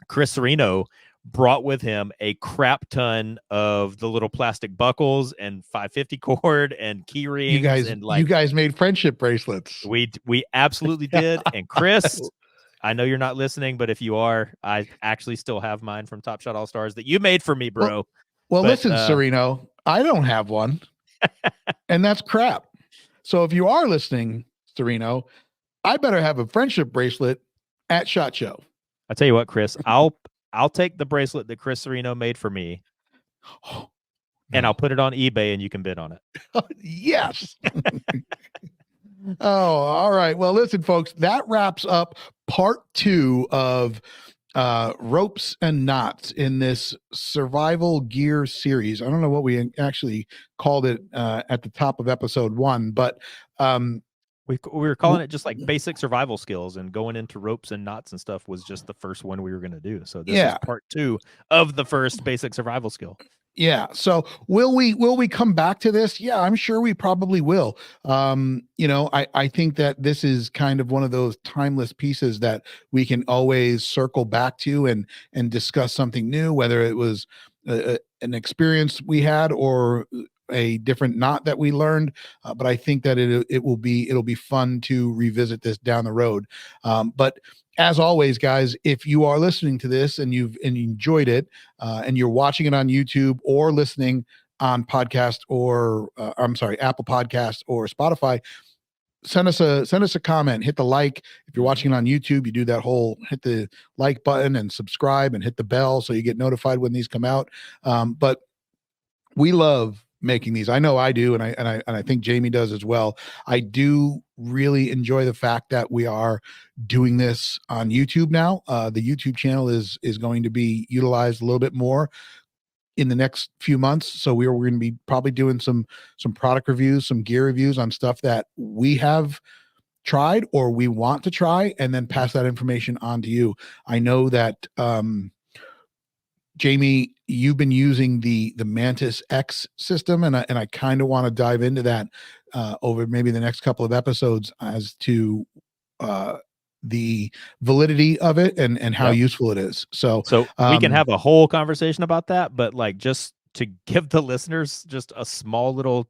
Chris Serino brought with him a crap ton of the little plastic buckles and 550 cord and key rings. You guys made friendship bracelets. We absolutely did. And Chris, I know you're not listening, but if you are, I actually still have mine from Top Shot All Stars that you made for me, bro. Well, listen, Serino, I don't have one, and that's crap. So if you are listening, Serino, I better have a friendship bracelet at SHOT Show. I tell you what, Chris, I'll take the bracelet that Chris Serino made for me, and I'll put it on eBay, and you can bid on it. Yes. Oh, all right. Well, listen, folks, that wraps up part 2 of ropes and knots in this survival gear series. I don't know what we actually called it at the top of episode 1, but we were calling it just like basic survival skills, and going into ropes and knots and stuff was just the first one we were going to do. So this is part 2 of the first basic survival skill. Yeah. So will we come back to this? Yeah, I'm sure we probably will. I think that this is kind of one of those timeless pieces that we can always circle back to and discuss something new, whether it was an experience we had or a different knot that we learned. But I think that it'll be fun to revisit this down the road. But as always, guys, if you are listening to this and you enjoyed it, and you're watching it on YouTube or listening on podcast or Apple Podcast or Spotify, send us a comment, hit the like. If you're watching it on YouTube, you do that whole hit the like button and subscribe and hit the bell so you get notified when these come out. But we love making these. I know I do, and I think Jamie does as well. I do really enjoy the fact that we are doing this on YouTube now. The YouTube channel is going to be utilized a little bit more in the next few months. So we're going to be probably doing some product reviews, some gear reviews on stuff that we have tried or we want to try, and then pass that information on to you. I know that Jamie, you've been using the Mantis X system, and I kind of want to dive into that over maybe the next couple of episodes as to the validity of it and how useful it is. So we can have a whole conversation about that, but like just to give the listeners just a small little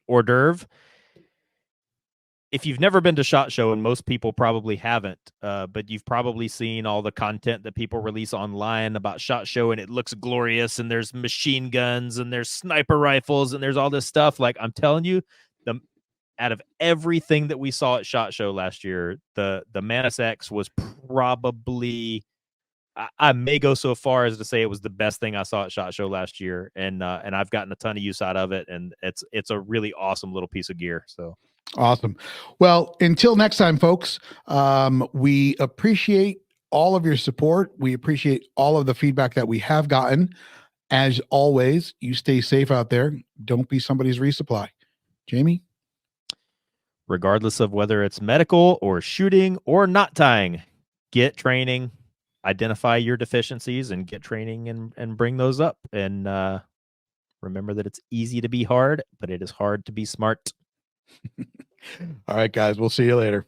hors d'oeuvre. If you've never been to SHOT Show, and most people probably haven't, but you've probably seen all the content that people release online about SHOT Show, and it looks glorious, and there's machine guns, and there's sniper rifles, and there's all this stuff. Like, I'm telling you, out of everything that we saw at SHOT Show last year, the Mantis X was probably, I may go so far as to say it was the best thing I saw at SHOT Show last year, and I've gotten a ton of use out of it, and it's a really awesome little piece of gear. So. Awesome. Well, until next time, folks, we appreciate all of your support. We appreciate all of the feedback that we have gotten. As always, you stay safe out there. Don't be somebody's resupply. Jamie? Regardless of whether it's medical or shooting or knot tying, get training, identify your deficiencies, and get training and bring those up. And remember that it's easy to be hard, but it is hard to be smart. All right, guys, we'll see you later.